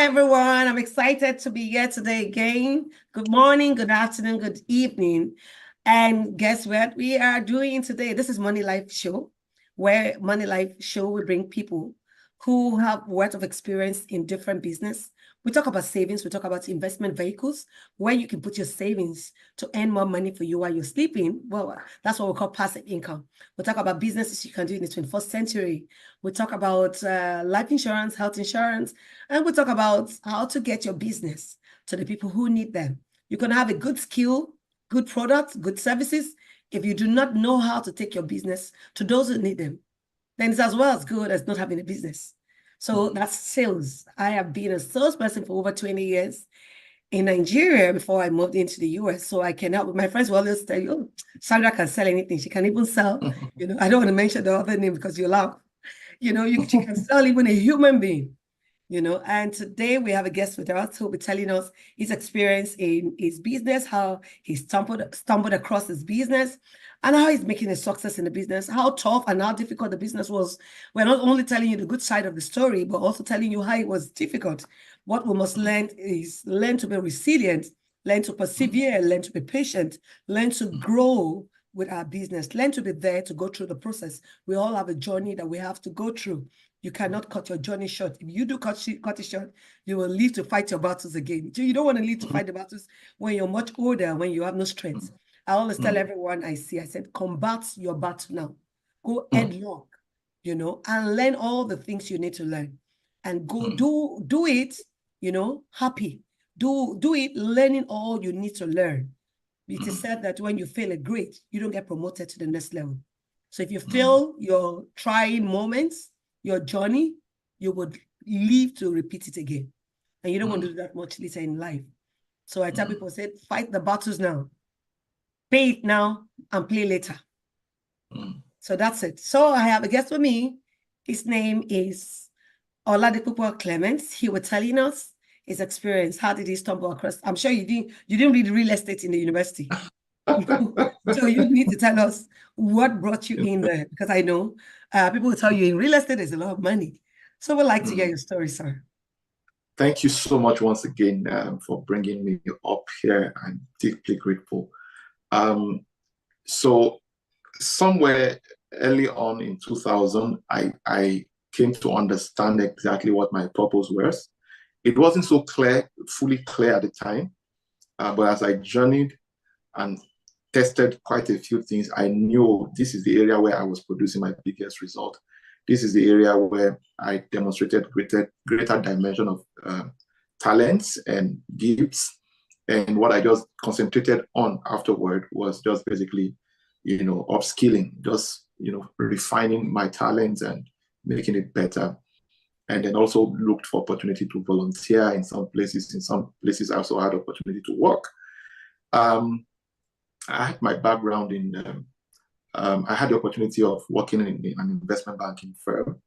everyone. I'm excited to be here today again. Good morning, good afternoon, good evening. And guess what we are doing today? This is Money Life Show, where Money Life Show will bring people who have worth of experience in different business. We talk about savings, we talk about investment vehicles, where you can put your savings to earn more money for you while you're sleeping. Well, that's what we call passive income. We talk about businesses you can do in the 21st century. We talk about life insurance, health insurance, and we talk about how to get your business to the people who need them. You can have a good skill, good products, good services. If you do not know how to take your business to those who need them, then it's as well as good as not having a business. So that's sales. I have been a salesperson for over 20 years in Nigeria before I moved into the US. So I can help. My friends will always tell you, oh, Sandra can sell anything. She can even sell, I don't want to mention the other name because you laugh. She can sell even a human being. And today we have a guest with us who will be telling us his experience in his business, how he stumbled across his business, and how he's making a success in the business, how tough and how difficult the business was. We're not only telling you the good side of the story, but also telling you how it was difficult. What we must learn is learn to be resilient, learn to persevere, learn to be patient, learn to grow with our business, learn to be there to go through the process. We all have a journey that we have to go through. You cannot cut your journey short. If you do cut it short, you will live to fight your battles again. You don't want to live to fight the battles when you're much older, when you have no strength. I always tell everyone I said, combat your battle now. Go headlong, and learn all the things you need to learn. And go do it, happy. Do it learning all you need to learn. It is said that when you fail a grade, you don't get promoted to the next level. So if you fail your trying moments, your journey, you would live to repeat it again. And you don't want to do that much later in life. So I tell people, fight the battles now. Pay it now and play later. So that's it. So I have a guest with me. His name is Oladipupo Clement. He was telling us his experience. How did he stumble across? I'm sure you didn't read real estate in the university. So you need to tell us what brought you in there, because I know people will tell you in real estate there's a lot of money. So we'd like to hear your story, sir. Thank you so much once again for bringing me up here. I'm deeply grateful. So somewhere early on in 2000, I came to understand exactly what my purpose was. It wasn't so fully clear at the time, but as I journeyed and tested quite a few things, I knew this is the area where I was producing my biggest result. This is the area where I demonstrated greater dimension of talents and gifts. And what I just concentrated on afterward was just basically, upskilling, just, refining my talents and making it better. And then also looked for opportunity to volunteer in some places. In some places, I also had opportunity to work. I had my background in, I had the opportunity of working in an investment banking firm,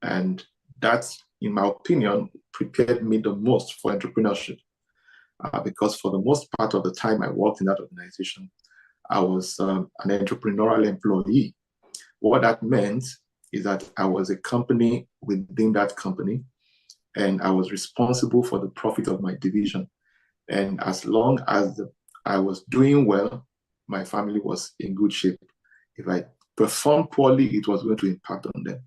and that, in my opinion, prepared me the most for entrepreneurship. Because for the most part of the time I worked in that organization, I was an entrepreneurial employee. What that meant is that I was a company within that company, and I was responsible for the profit of my division. And as long as I was doing well, my family was in good shape. If I performed poorly, it was going to impact on them.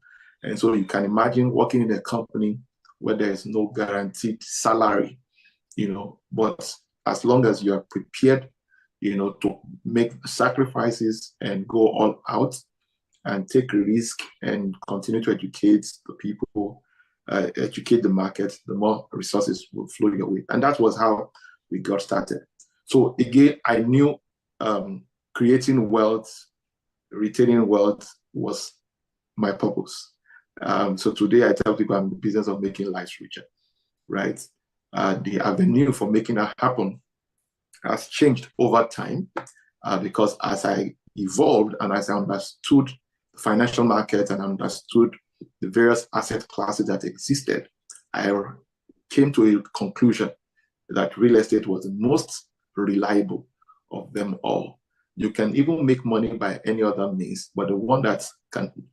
And so you can imagine working in a company where there is no guaranteed salary, but as long as you are prepared, to make sacrifices and go all out and take a risk and continue to educate the people, educate the market, the more resources will flow your way. And that was how we got started. So again, I knew creating wealth, retaining wealth was my purpose. So today I tell people I'm in the business of making lives richer, right? The avenue for making that happen has changed over time because as I evolved and as I understood the financial market and understood the various asset classes that existed, I came to a conclusion that real estate was the most reliable of them all. You can even make money by any other means, but the one that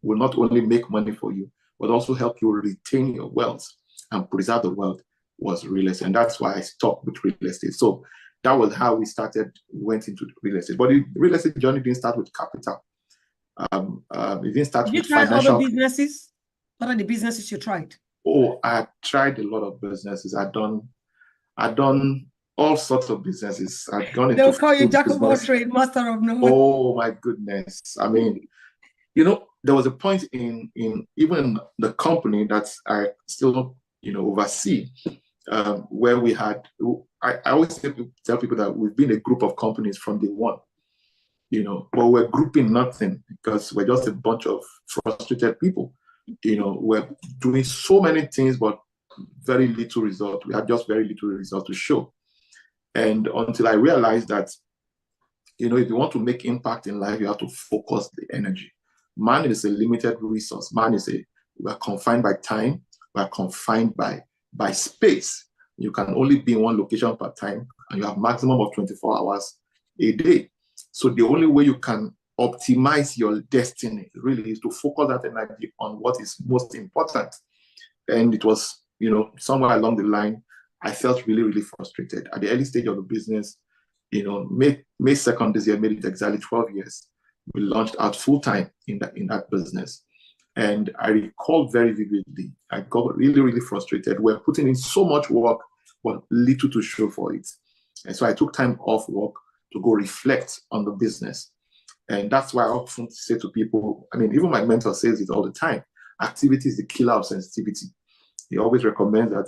will not only make money for you, but also help you retain your wealth and preserve the wealth was real estate. And that's why I stuck with real estate. So that was how we went into real estate. But the real estate journey didn't start with capital. It didn't start Did you with try financial. other businesses? What are the businesses you tried? Oh, I tried a lot of businesses. I've done all sorts of businesses. I've gone into They'll call you food jack of all business. trades, master of none. Oh my goodness. I mean, there was a point in even the company that I still, oversee, where we had, I always tell people that we've been a group of companies from day one, but we're grouping nothing because we're just a bunch of frustrated people. We're doing so many things, but very little result. We had just very little result to show. And until I realized that, if you want to make impact in life, you have to focus the energy. Man is a limited resource. We're confined by time, we're confined by space. You can only be in one location per time, and you have maximum of 24 hours a day. So the only way you can optimize your destiny really is to focus that energy on what is most important. And it was, somewhere along the line, I felt really, really frustrated. At the early stage of the business, May 2nd this year, made it exactly 12 years. We launched out full-time in that business. And I recall very vividly, I got really, really frustrated. We're putting in so much work, but little to show for it. And so I took time off work to go reflect on the business. And that's why I often say to people, even my mentor says it all the time, activity is the killer of sensitivity. He always recommends that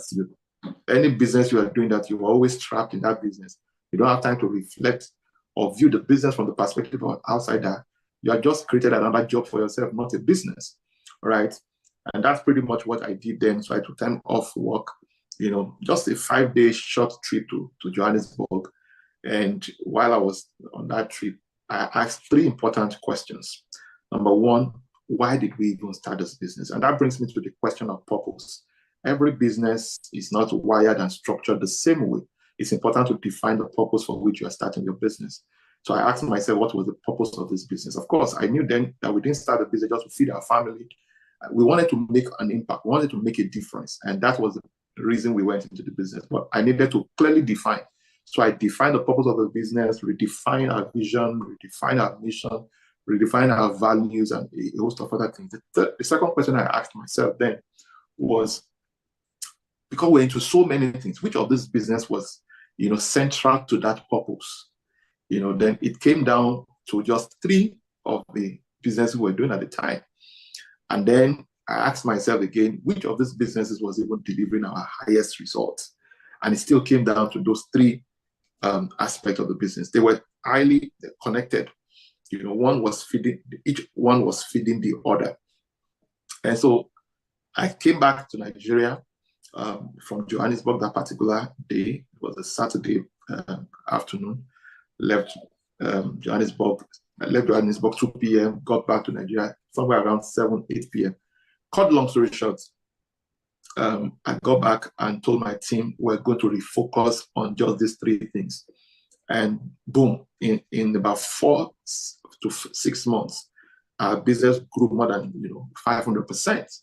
any business you are doing, that you're always trapped in that business. You don't have time to reflect or view the business from the perspective of an outsider. You have just created another job for yourself, not a business, right? And that's pretty much what I did then. So I took time off work, just a 5-day short trip to Johannesburg. And while I was on that trip, I asked 3 important questions. Number 1, why did we even start this business? And that brings me to the question of purpose. Every business is not wired and structured the same way. It's important to define the purpose for which you are starting your business. So I asked myself, what was the purpose of this business? Of course, I knew then that we didn't start a business just to feed our family. We wanted to make an impact. We wanted to make a difference. And that was the reason we went into the business. But I needed to clearly define. So I defined the purpose of the business, redefine our vision, redefine our mission, redefine our values, and a host of other things. The second question I asked myself then was, because we're into so many things, which of this business was, central to that purpose? Then it came down to just 3 of the businesses we were doing at the time. And then I asked myself again, which of these businesses was even delivering our highest results? And it still came down to those 3 aspects of the business. They were highly connected. Each one was feeding the other. And so I came back to Nigeria from Johannesburg that particular day. It was a Saturday afternoon. Left Johannesburg 2 p.m., got back to Nigeria somewhere around 7, 8 p.m. Cut long story short, I got back and told my team we're going to refocus on just these 3 things. And boom, in about 4 to 6 months, our business grew more than 500%,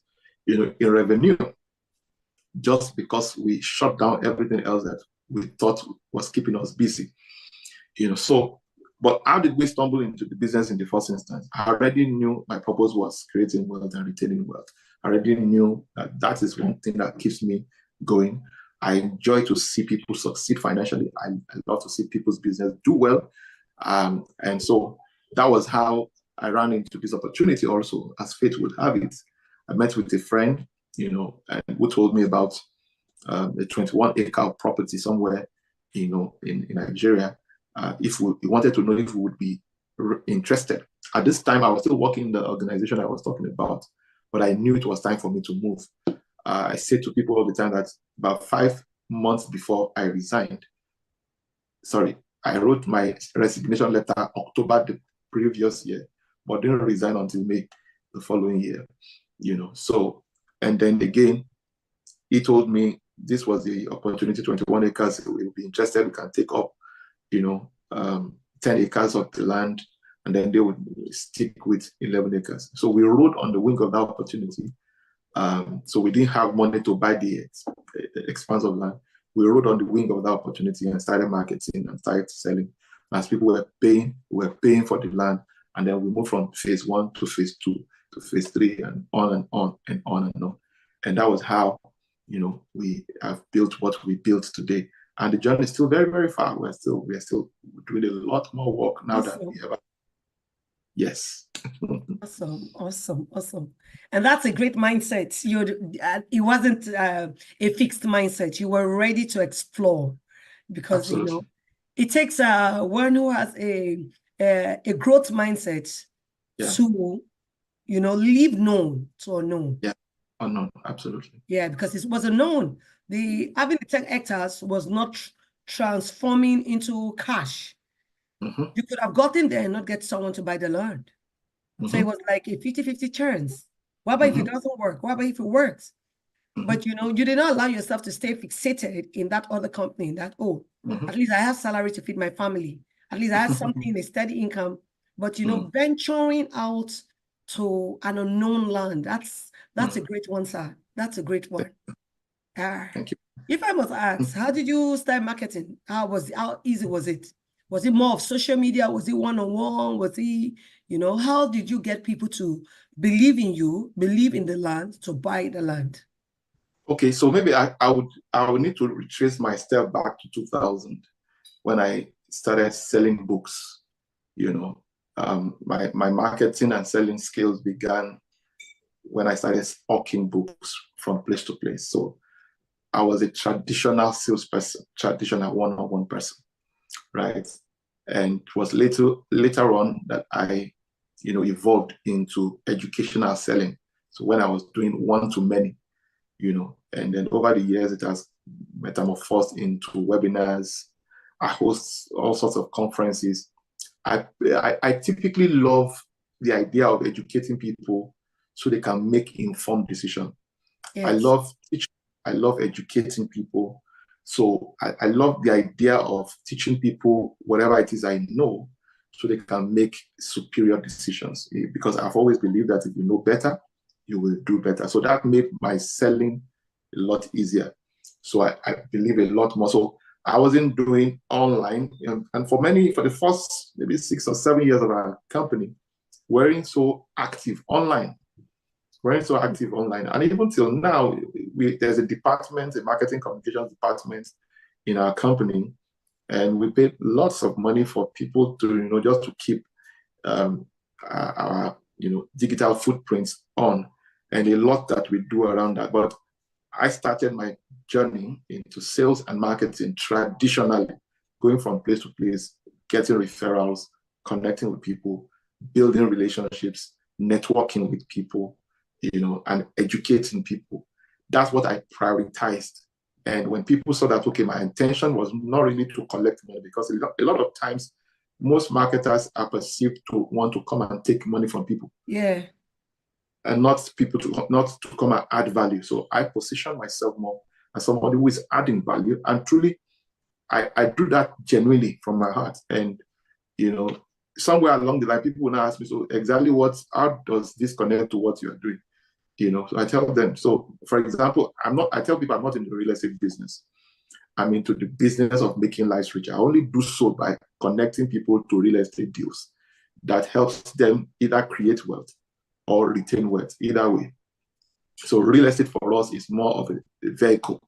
in revenue, just because we shut down everything else that we thought was keeping us busy. So, but how did we stumble into the business in the first instance? I already knew my purpose was creating wealth and retaining wealth. I already knew that is one thing that keeps me going. I enjoy to see people succeed financially. I love to see people's business do well. And so that was how I ran into this opportunity also, as fate would have it. I met with a friend, and who told me about a 21-acre property somewhere, in Nigeria. If he wanted to know if we would be interested. At this time, I was still working in the organization I was talking about, but I knew it was time for me to move. I said to people all the time that about 5 months before I resigned, I wrote my resignation letter October the previous year, but didn't resign until May the following year, So, and then again, he told me this was the opportunity, 21 acres, we'll be interested, we can take up, 10 acres of the land, and then they would stick with 11 acres. So we rode on the wing of that opportunity. So we didn't have money to buy the expanse of land. We rode on the wing of that opportunity and started marketing and started selling. As people were paying for the land. And then we moved from phase 1 to phase 2 to phase 3 and on and on and on and on. And that was how, we have built what we built today. And the journey is still very, very far. We're still doing a lot more work now than we ever. Yes. Awesome. And that's a great mindset. It wasn't a fixed mindset. You were ready to explore, because Absolutely. it takes one who has a growth mindset to leave known to unknown. Yeah, unknown, absolutely. Yeah, because it was unknown. Having the 10 hectares was not transforming into cash. You could have gotten there and not get someone to buy the land. So it was like a 50-50 chance. What about if it doesn't work? What about if it works? But you did not allow yourself to stay fixated in that other company, that, at least I have salary to feed my family. At least I have something, a steady income. But venturing out to an unknown land, that's a great one, sir. That's a great one. Thank you. If I must ask, how did you start marketing? How easy was it? Was it more of social media? Was it one-on-one? Was it, how did you get people to believe in you, believe in the land, to buy the land? Okay, so maybe I would need to retrace my step back to 2000 when I started selling books. My marketing and selling skills began when I started hawking books from place to place. So I was a traditional salesperson, traditional one-on-one person, right? And it was later on that I, evolved into educational selling. So when I was doing one-to-many, and then over the years, it has metamorphosed into webinars. I host all sorts of conferences. I typically love the idea of educating people so they can make informed decisions. Yes. I love teaching. I love educating people. So I love the idea of teaching people whatever it is I know so they can make superior decisions. Because I've always believed that if you know better, you will do better. So that made my selling a lot easier. So I believe a lot more. So I wasn't doing online. And for the first maybe 6 or 7 years of our company, we're so active online. And even till now, there's a marketing communications department in our company, and we paid lots of money for people to, just to keep our, digital footprints on, and a lot that we do around that. But I started my journey into sales and marketing traditionally, going from place to place, getting referrals, connecting with people, building relationships, networking with people, and educating people. That's what I prioritized. And when people saw that, okay, my intention was not really to collect money, because a lot of times, most marketers are perceived to want to come and take money from people. Yeah. And not to come and add value. So I position myself more as somebody who is adding value. And truly, I do that genuinely from my heart. And, somewhere along the line, people will now ask me, so exactly how does this connect to what you're doing? So I tell them, so for example, I tell people I'm not in the real estate business. I'm into the business of making lives richer. I only do so by connecting people to real estate deals that helps them either create wealth or retain wealth, either way. So real estate for us is more of a vehicle.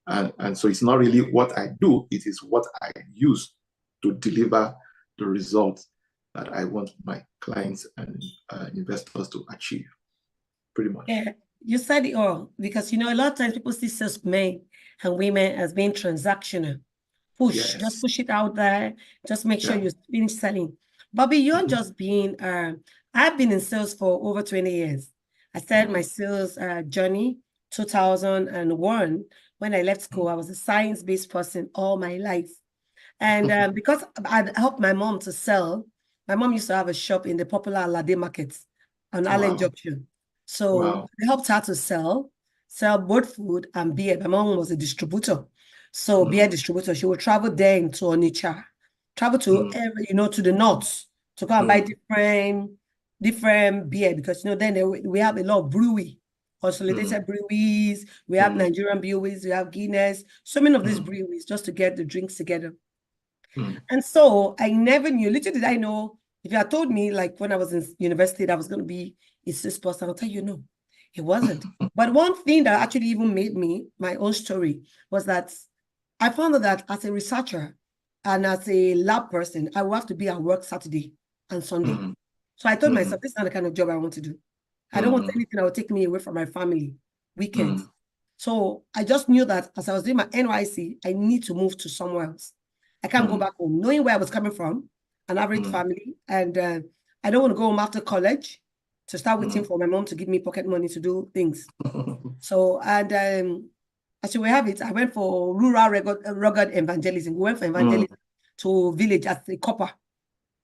And so it's not really what I do, it is what I use to deliver the results that I want my clients and investors to achieve. Pretty much. Yeah, you said it all, because a lot of times people see salesmen and women as being transactional. Just push it out there, just make sure you finish selling. But beyond just being, I've been in sales for over 20 years. I started my sales journey 2001. When I left school, I was a science-based person all my life. And because I'd helped my mom to sell, my mom used to have a shop in the popular Alade market on Allen Junction. So I helped her to sell both food and beer. My mom was a distributor. So beer distributor, she would travel there into Onitsha, travel to to the north to go and buy different beer, because then we have a lot of brewery consolidated breweries, we have Nigerian breweries, we have Guinness, so many of these breweries just to get the drinks together. And so I never knew, little did I know, if you had told me like when I was in university that I was going to be a salesperson, I'll tell you no, it wasn't. But one thing that actually even made me my own story was that I found out that as a researcher and as a lab person, I will have to be at work Saturday and Sunday. So I told myself, this is not the kind of job I want to do. I don't want anything that will take me away from my family weekends. So I just knew that as I was doing my NYC, I need to move to somewhere else. I can't go back home, knowing where I was coming from, an average family. And I don't want to go home after college to start waiting for my mom to give me pocket money to do things. So, and as you will have it, I went for rural rugged evangelism. We went for evangelism to village as a copper.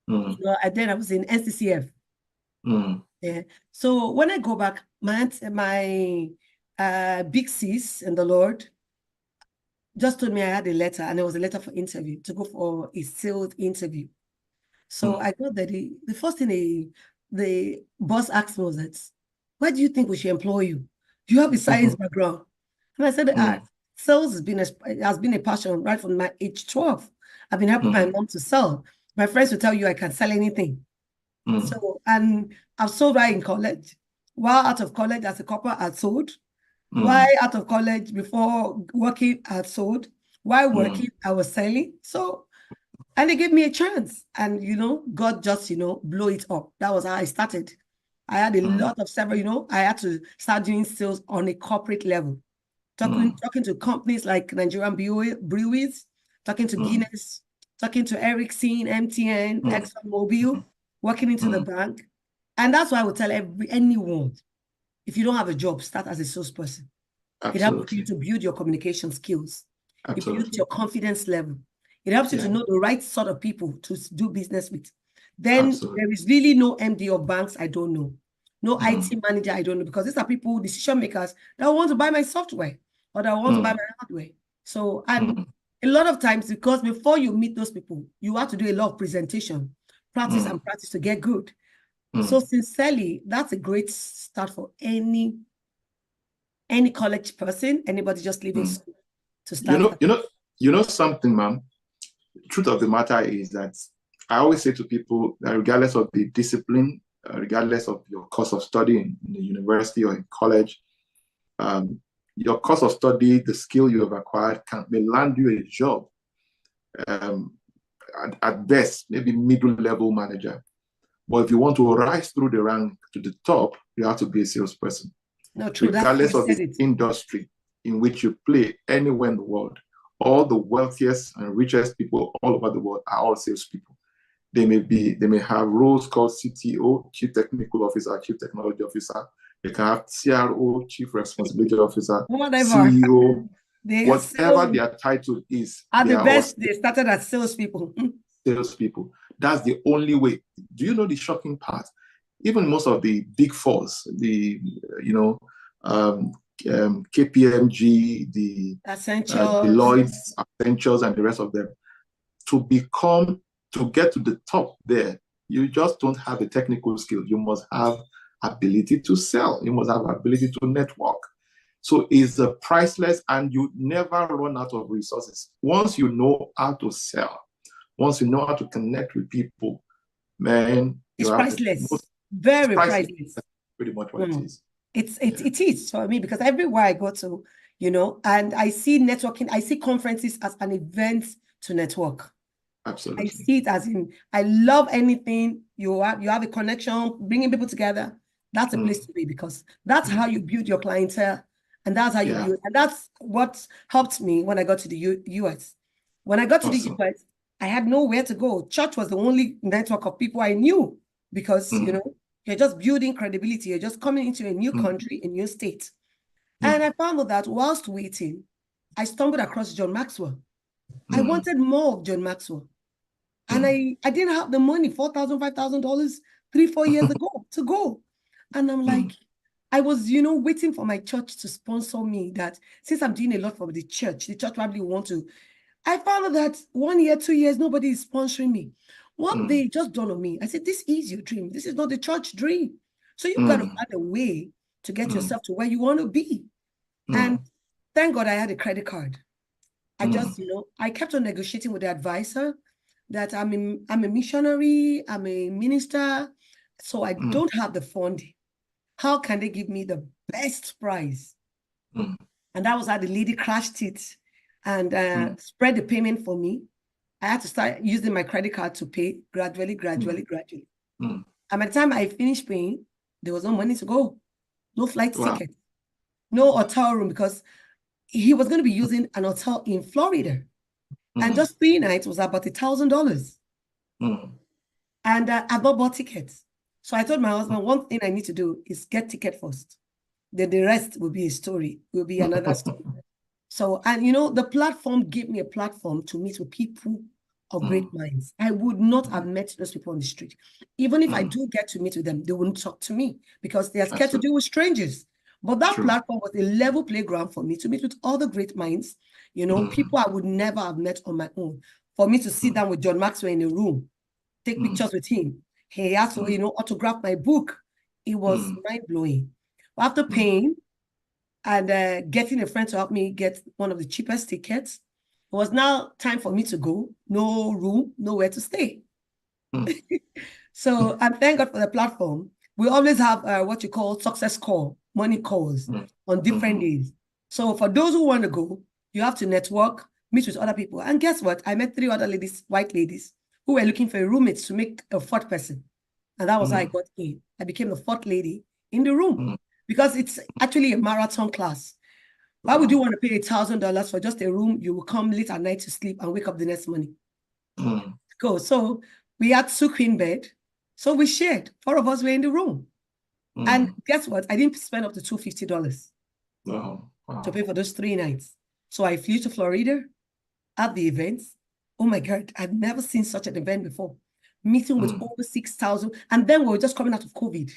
You know, and then I was in NCCF. Yeah. So when I go back, my big sis in the Lord just told me I had a letter, and it was a letter for interview, to go for a sales interview. So I got that the first thing the boss asked me was that, why do you think we should employ you? Do you have a science background? And I said, sales has been a passion right from my age 12. I've been helping my mom to sell. My friends will tell you I can sell anything. So, and I've sold right in college. While out of college as a copper, I sold. While out of college, before working, I sold. While working, I was selling. So, and they gave me a chance. And, you know, God just, you know, blew it up. That was how I started. I had a lot of several, you know, I had to start doing sales on a corporate level. Talking to companies like Nigerian breweries, talking to Guinness, talking to Ericsson, MTN, ExxonMobil, working into the bank. And that's why I would tell anyone, if you don't have a job, start as a salesperson. It helps you to build your communication skills. It builds your confidence level. It helps you to know the right sort of people to do business with. Then there is really no MD of banks I don't know. No IT manager I don't know, because these are people, decision makers, that want to buy my software or that want to buy my hardware. So, and a lot of times, because before you meet those people, you have to do a lot of presentation, practice and practice to get good. So sincerely, that's a great start for any college person, anybody just leaving school to start. You know something, ma'am. Truth of the matter is that I always say to people that regardless of the discipline, regardless of your course of study in the university or in college, your course of study, the skill you have acquired may land you a job. At best, maybe middle-level manager. But if you want to rise through the rank to the top, you have to be a salesperson. No, true. Regardless of the industry in which you play anywhere in the world, all the wealthiest and richest people all over the world are all salespeople. They may have roles called CTO, Chief Technical Officer, Chief Technology Officer. They can have CRO, Chief Responsibility Officer, CEO, whatever their title is. At the best, they started as salespeople. Salespeople. That's the only way. Do you know the shocking part? Even most of the big fours, the KPMG, the Deloitte, Accenture, and the rest of them, to get to the top there, you just don't have a technical skill. You must have ability to sell. You must have ability to network. So it's priceless, and you never run out of resources. Once you know how to sell, once you know how to connect with people, man, it's priceless. Very priceless. That's pretty much what it is. It is for me, because everywhere I go to, you know, and I see networking, I see conferences as an event to network. Absolutely. I see it as in, I love anything you have a connection, bringing people together. That's a place to be, because that's how you build your clientele, and that's how you build. And that's what helped me when I got to the US. When I got to the US, I had nowhere to go. Church was the only network of people I knew, because, you know, you're just building credibility. You're just coming into a new country, a new state. And I found out that whilst waiting, I stumbled across John Maxwell. I wanted more of John Maxwell. And I didn't have the money, $4,000, $5,000, 3-4 years ago to go. And I'm like, I was, you know, waiting for my church to sponsor me, that since I'm doing a lot for the church probably want to. I found out that 1 year, 2 years, nobody is sponsoring me. One day, just dawned on me. I said, this is your dream. This is not the church dream. So you've got to find a way to get yourself to where you want to be. And thank God I had a credit card. I just, I kept on negotiating with the advisor that I'm a missionary, I'm a minister, so I don't have the funding. How can they give me the best price? And that was how the lady crashed it and spread the payment for me. I had to start using my credit card to pay gradually. And by the time I finished paying, there was no money to go. No flight ticket, no hotel room, because he was going to be using an hotel in Florida. And just 3 nights was about $1,000. And I bought tickets. So I told my husband, one thing I need to do is get ticket first. Then the rest will be a story, will be another story. So, and the platform gave me a platform to meet with people of great minds. I would not have met those people on the street. Even if I do get to meet with them, they wouldn't talk to me because they are scared to deal with strangers. But that platform was a level playground for me to meet with other great minds, people I would never have met on my own. For me to sit down with John Maxwell in a room, take pictures with him. He had to, autograph my book. It was mind-blowing. After paying and getting a friend to help me get one of the cheapest tickets, it was now time for me to go. No room, nowhere to stay. So, and thank God for the platform. We always have what you call success call, money calls on different days. So for those who want to go, you have to network, meet with other people. And guess what? I met 3 other ladies, white ladies, who were looking for roommates to make a 4th person. And that was how I got in. I became the 4th lady in the room because it's actually a marathon class. Why would you want to pay $1,000 for just a room? You will come late at night to sleep and wake up the next morning. Go. So we had 2 queen bed. So we shared. 4 of us were in the room. And guess what? I didn't spend up to $250 to pay for those 3 nights. So I flew to Florida at the events. Oh my God, I've never seen such an event before. Meeting with over 6,000. And then we were just coming out of COVID.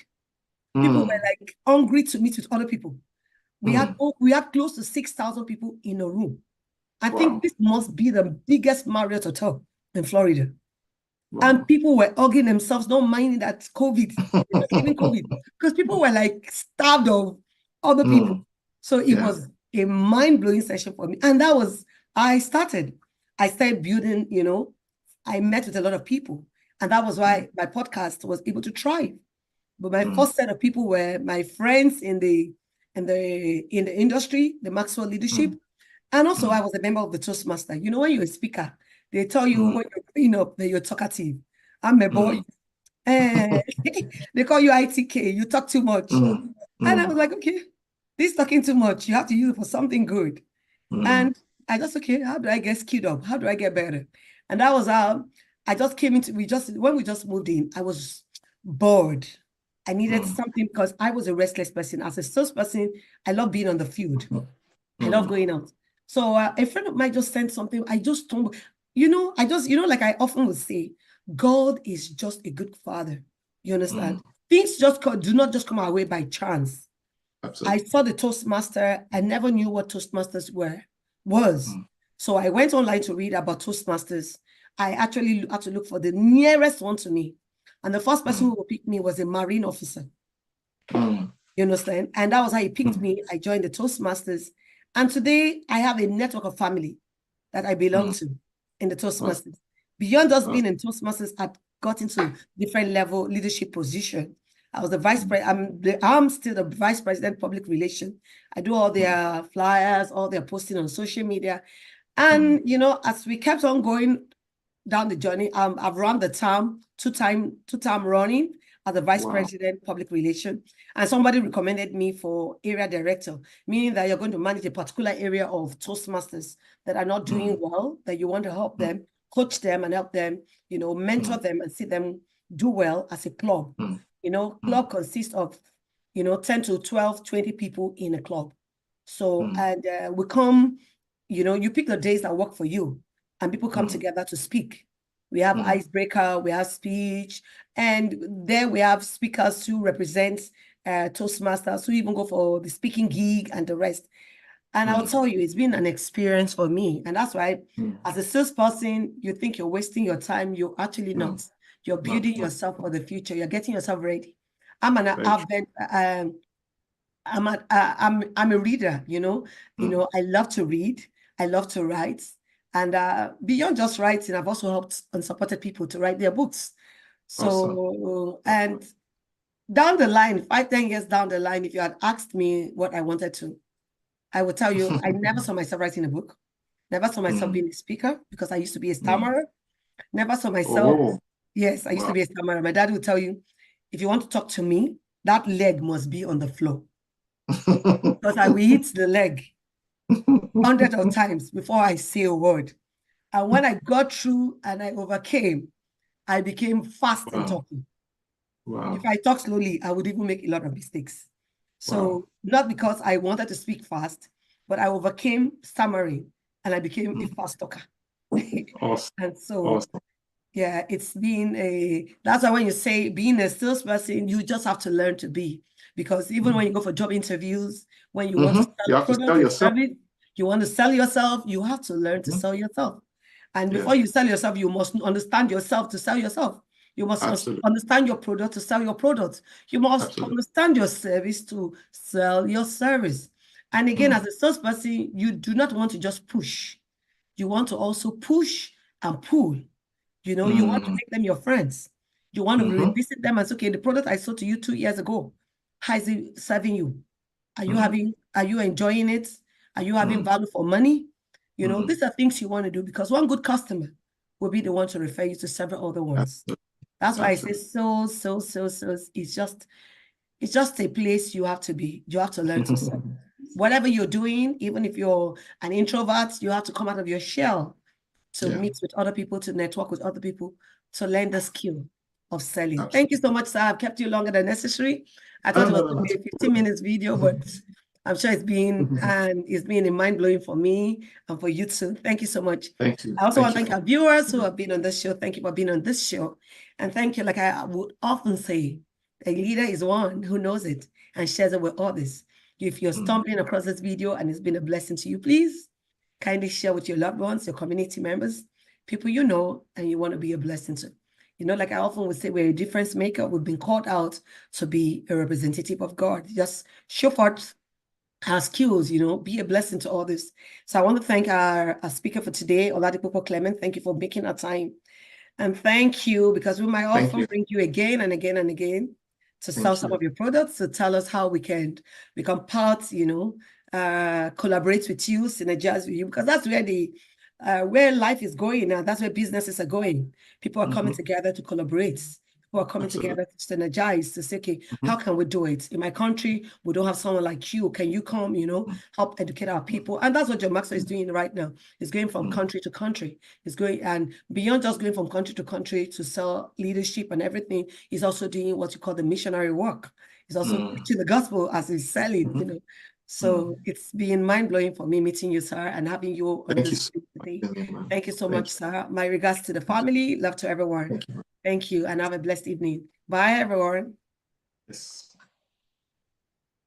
People were like hungry to meet with other people. We had close to 6,000 people in a room. I think this must be the biggest Marriott hotel in Florida. And people were hugging themselves, not minding that COVID, even COVID, because people were like starved of other people. So it was a mind-blowing session for me. And that was, I started building, I met with a lot of people. And that was why my podcast was able to thrive. But my first set of people were my friends in the industry, the Maxwell leadership. And also I was a member of the Toastmaster. When you're a speaker, they tell you when you're growing up that you're talkative. I'm a boy. They call you ITK, you talk too much. And I was like, okay, this talking too much. You have to use it for something good. And I just, okay, how do I get skilled up? How do I get better? And that was how I just came into, when we just moved in, I was bored. I needed something because I was a restless person. As a salesperson, I love being on the field. I love going out. So a friend of mine just sent something. I just stumbled. Like I often would say, God is just a good father. You understand? Things do not just come our way by chance. Absolutely. I saw the Toastmaster. I never knew what Toastmasters was. So I went online to read about Toastmasters. I actually had to look for the nearest one to me. And the first person who picked me was a Marine officer. You understand? And that was how he picked me. I joined the Toastmasters. And today I have a network of family that I belong to in the Toastmasters. Beyond us being in Toastmasters, I've got into different level leadership position. I was the vice president. I'm still the vice president public relations. I do all their flyers, all their posting on social media. And, as we kept on going down the journey, I've run the term, two-time running as the vice president public relations. And somebody recommended me for area director, meaning that you're going to manage a particular area of Toastmasters that are not doing well, that you want to help them, coach them and help them, mentor them and see them do well as a club. Club consists of, 10 to 12, 20 people in a club. So, and we come, you pick the days that work for you and people come together to speak. We have icebreaker, we have speech, and there we have speakers who represent Toastmasters who even go for the speaking gig and the rest. And I'll tell you, it's been an experience for me. And that's why as a salesperson, you think you're wasting your time. You're actually not. You're building yourself for the future. You're getting yourself ready. I'm an I'm a reader, you know. I love to read, I love to write, and beyond just writing, I've also helped and supported people to write their books. So and down the line, 5-10 years down the line, if you had asked me what I wanted to, I would tell you I never saw myself writing a book, never saw myself being a speaker, because I used to be a stammerer. Never saw myself. Yes, I used to be a stammerer. My dad would tell you, if you want to talk to me, that leg must be on the floor. Because I will hit the leg hundreds of times before I say a word. And when I got through and I overcame, I became fast in talking. If I talk slowly, I would even make a lot of mistakes. So not because I wanted to speak fast, but I overcame stammering and I became a fast talker. And so yeah, it's been that's why when you say being a salesperson, you just have to learn to be. Because even when you go for job interviews, when you want to sell product or service, you want to sell yourself, you have to learn to sell yourself. And before you sell yourself, you must understand yourself to sell yourself. You must understand your product to sell your product. You must understand your service to sell your service. And again, as a salesperson, you do not want to just push. You want to also push and pull. You know, you want to make them your friends. You want to revisit them and say, okay, the product I sold to you 2 years ago, how is it serving you? Are you enjoying it? Are you having value for money? You know, these are things you want to do, because one good customer will be the one to refer you to several other ones. That's why I say so. It's just a place you have to be. You have to learn to sell. Whatever you're doing, even if you're an introvert, you have to come out of your shell to meet with other people, to network with other people, to learn the skill of selling. Thank you so much, sir. I've kept you longer than necessary. I thought it was going to be a 15 minutes video, but I'm sure it's been a mind-blowing for me and for you too. Thank you so much. Thank you. I also want to thank our viewers who have been on this show. Thank you for being on this show. And thank you, like I would often say, a leader is one who knows it and shares it with others. If you're stumbling across this video and it's been a blessing to you, please kindly share with your loved ones, your community members, people you know, and you want to be a blessing to. You know, like I often would say, we're a difference maker. We've been called out to be a representative of God. Just show forth our skills, you know, be a blessing to others. So I want to thank our speaker for today, Oladipupo Clement. Thank you for making our time. And thank you, because we might often bring you again and again and again to sell some of your products, to tell us how we can become part, you know, collaborate with you, synergize with you, because that's where life is going now. That's where businesses are going. People are coming together to collaborate. People are coming together to synergize, to say, okay, how can we do it? In my country, we don't have someone like you. Can you come, you know, help educate our people? And that's what John Maxwell is doing right now. He's going from country to country. He's going, and beyond just going from country to country to sell leadership and everything, he's also doing what you call the missionary work. He's also preaching the gospel as he's selling, you know. So it's been mind-blowing for me meeting you, sir, and having you on this today. Thank you so much, sir. My regards to the family. Love to everyone. Thank you, and have a blessed evening. Bye, everyone. Yes.